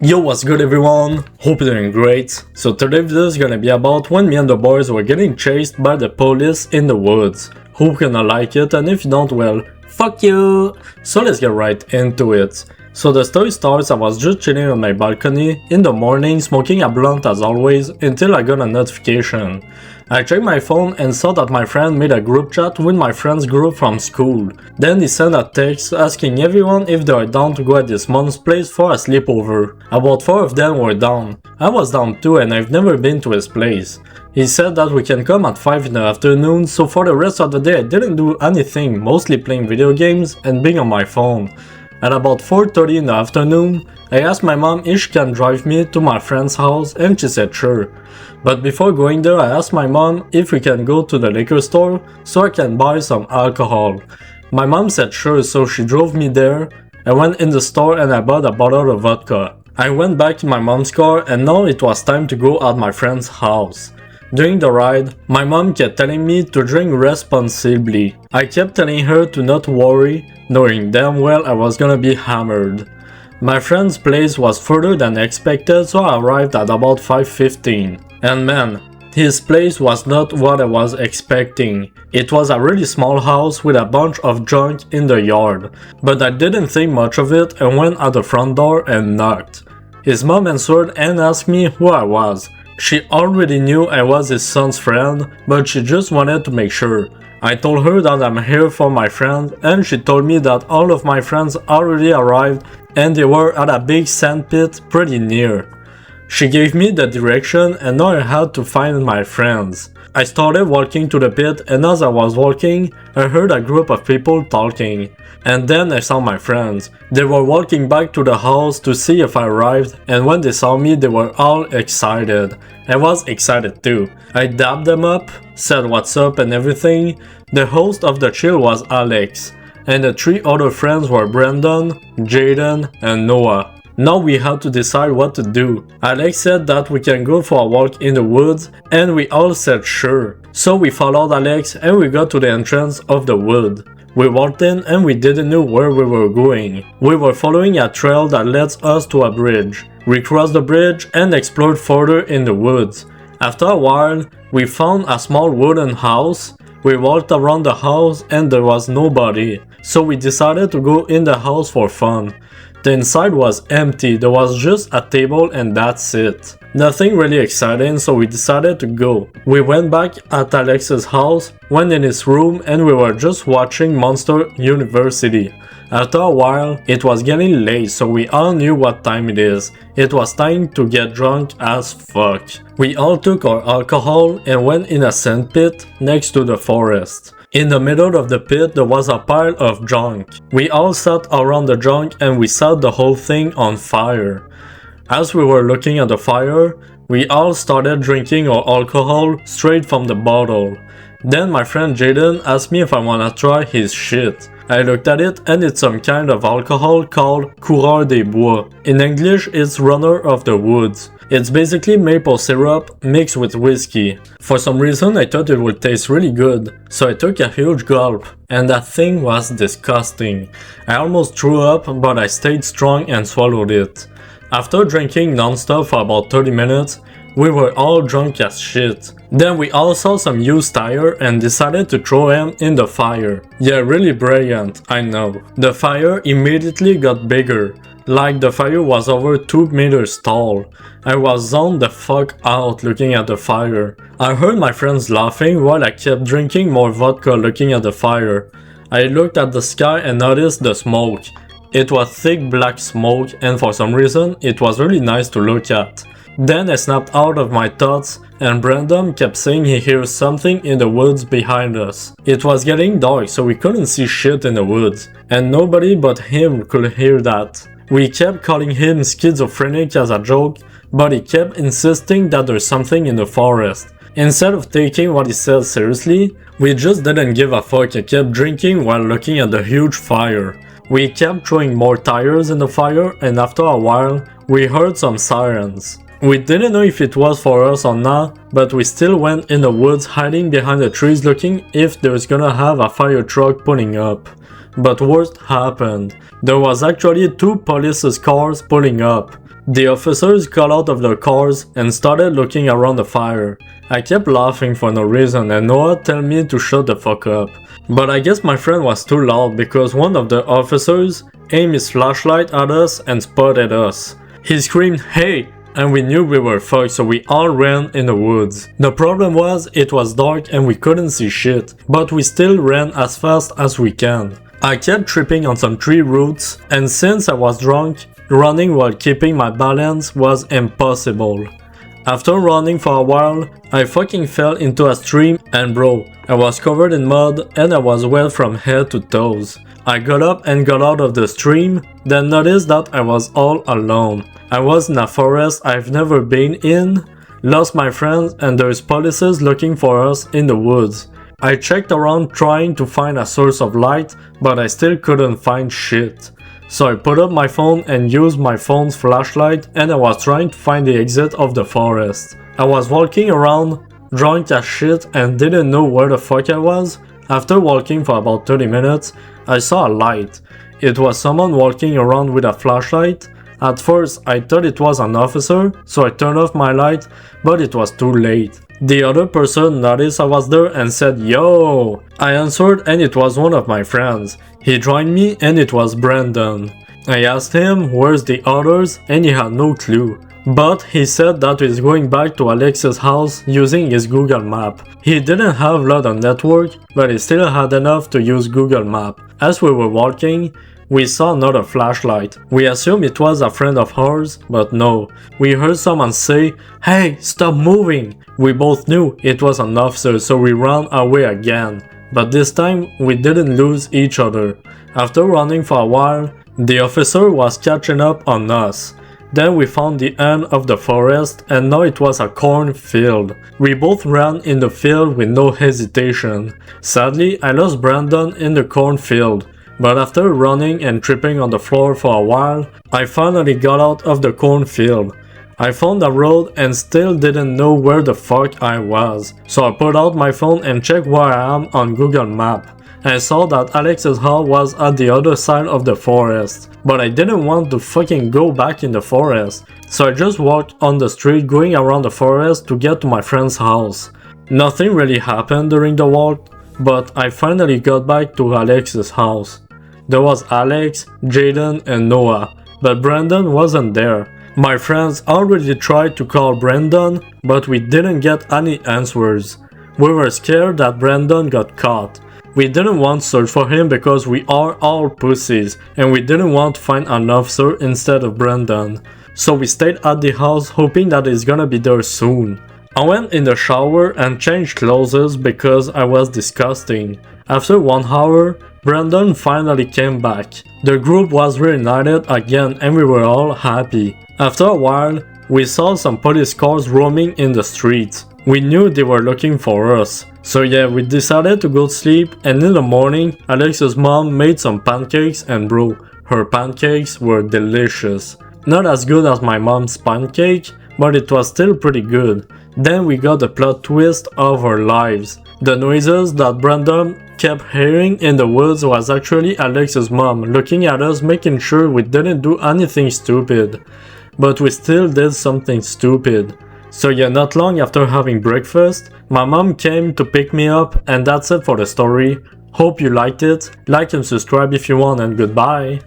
Yo, what's good everyone? Hope you're doing great. So today's video is gonna be about when me and the boys were getting chased by the police in the woods. Hope you're gonna like it, and if you don't, well, fuck you! So let's get right into it. So the story starts, I was just chilling on my balcony in the morning, smoking a blunt as always, until I got a notification. I checked my phone and saw that my friend made a group chat with my friend's group from school. Then he sent a text asking everyone if they are down to go at this month's place for a sleepover. About 4 of them were down. I was down too, and I've never been to his place. He said that we can come at 5 in the afternoon, so for the rest of the day I didn't do anything, mostly playing video games and being on my phone. At about 4:30 in the afternoon, I asked my mom if she can drive me to my friend's house, and she said sure. But before going there, I asked my mom if we can go to the liquor store so I can buy some alcohol. My mom said sure, so she drove me there. I went in the store and I bought a bottle of vodka. I went back in my mom's car, and now it was time to go at my friend's house. During the ride, my mom kept telling me to drink responsibly. I kept telling her to not worry, knowing damn well I was gonna be hammered. My friend's place was further than expected, so I arrived at about 5:15. And man, his place was not what I was expecting. It was a really small house with a bunch of junk in the yard. But I didn't think much of it and went at the front door and knocked. His mom answered and asked me who I was. She already knew I was his son's friend, but she just wanted to make sure. I told her that I'm here for my friend, and she told me that all of my friends already arrived and they were at a big sand pit pretty near. She gave me the direction, and now I had to find my friends. I started walking to the pit, and as I was walking, I heard a group of people talking. And then I saw my friends. They were walking back to the house to see if I arrived, and when they saw me, they were all excited. I was excited too. I dapped them up, said what's up and everything. The host of the chill was Alex, and the 3 other friends were Brandon, Jaden, and Noah. Now we had to decide what to do. Alex said that we can go for a walk in the woods, and we all said sure. So we followed Alex and we got to the entrance of the wood. We walked in and we didn't know where we were going. We were following a trail that leads us to a bridge. We crossed the bridge and explored further in the woods. After a while, we found a small wooden house. We walked around the house and there was nobody. So we decided to go in the house for fun. The inside was empty, there was just a table and that's it. Nothing really exciting, so we decided to go. We went back at Alex's house, went in his room, and we were just watching Monster University. After a while, it was getting late, so we all knew what time it is. It was time to get drunk as fuck. We all took our alcohol and went in a sand pit next to the forest. In the middle of the pit, there was a pile of junk. We all sat around the junk and we set the whole thing on fire. As we were looking at the fire, we all started drinking our alcohol straight from the bottle. Then my friend Jaden asked me if I wanna try his shit. I looked at it and it's some kind of alcohol called Coureur des Bois. In English, it's Runner of the Woods. It's basically maple syrup mixed with whiskey. For some reason I thought it would taste really good, so I took a huge gulp, and that thing was disgusting. I almost threw up, but I stayed strong and swallowed it. After drinking non-stop for about 30 minutes, we were all drunk as shit. Then we all saw some used tire and decided to throw them in the fire. Yeah, really brilliant, I know. The fire immediately got bigger. Like the fire was over 2 meters tall. I was zoned the fuck out looking at the fire. I heard my friends laughing while I kept drinking more vodka looking at the fire. I looked at the sky and noticed the smoke. It was thick black smoke, and for some reason it was really nice to look at. Then I snapped out of my thoughts, and Brandon kept saying he hears something in the woods behind us. It was getting dark, so we couldn't see shit in the woods, and nobody but him could hear that. We kept calling him schizophrenic as a joke, but he kept insisting that there's something in the forest. Instead of taking what he said seriously, we just didn't give a fuck and kept drinking while looking at the huge fire. We kept throwing more tires in the fire, and after a while, we heard some sirens. We didn't know if it was for us or not, but we still went in the woods hiding behind the trees looking if there's gonna have a fire truck pulling up. But worst happened. There was actually 2 police cars pulling up. The officers got out of their cars and started looking around the fire. I kept laughing for no reason and Noah told me to shut the fuck up. But I guess my friend was too loud because one of the officers aimed his flashlight at us and spotted us. He screamed, "Hey!" and we knew we were fucked, so we all ran in the woods. The problem was it was dark and we couldn't see shit, but we still ran as fast as we can. I kept tripping on some tree roots, and since I was drunk, running while keeping my balance was impossible. After running for a while, I fucking fell into a stream and bro, I was covered in mud and I was wet from head to toes. I got up and got out of the stream, then noticed that I was all alone. I was in a forest I've never been in, lost my friends and there's police looking for us in the woods. I checked around trying to find a source of light, but I still couldn't find shit. So I put up my phone and used my phone's flashlight and I was trying to find the exit of the forest. I was walking around, drunk as shit and didn't know where the fuck I was. After walking for about 30 minutes, I saw a light. It was someone walking around with a flashlight. At first, I thought it was an officer, so I turned off my light, but it was too late. The other person noticed I was there and said, "Yo!" I answered and it was one of my friends. He joined me and it was Brandon. I asked him where's the others and he had no clue. But he said that he's going back to Alex's house using his Google Map. He didn't have a lot of network, but he still had enough to use Google Map. As we were walking, we saw another flashlight. We assumed it was a friend of ours, but no. We heard someone say, "Hey, stop moving!" We both knew it was an officer, so we ran away again. But this time, we didn't lose each other. After running for a while, the officer was catching up on us. Then we found the end of the forest and now it was a cornfield. We both ran in the field with no hesitation. Sadly, I lost Brandon in the cornfield. But after running and tripping on the floor for a while, I finally got out of the cornfield. I found a road and still didn't know where the fuck I was. So I put out my phone and checked where I am on Google Map. I saw that Alex's house was at the other side of the forest. But I didn't want to fucking go back in the forest. So I just walked on the street going around the forest to get to my friend's house. Nothing really happened during the walk, but I finally got back to Alex's house. There was Alex, Jaden and Noah, but Brandon wasn't there. My friends already tried to call Brandon, but we didn't get any answers. We were scared that Brandon got caught. We didn't want to search for him because we are all pussies and we didn't want to find an officer instead of Brandon. So we stayed at the house hoping that he's gonna be there soon. I went in the shower and changed clothes because I was disgusting. After 1 hour, Brandon finally came back. The group was reunited again and we were all happy. After a while, we saw some police cars roaming in the streets. We knew they were looking for us. So yeah, we decided to go to sleep and in the morning, Alex's mom made some pancakes and bro, her pancakes were delicious. Not as good as my mom's pancake, but it was still pretty good. Then we got the plot twist of our lives. The noises that Brandon kept hearing in the woods was actually Alex's mom looking at us making sure we didn't do anything stupid. But we still did something stupid. So yeah, not long after having breakfast, my mom came to pick me up and that's it for the story. Hope you liked it. Like and subscribe if you want and goodbye.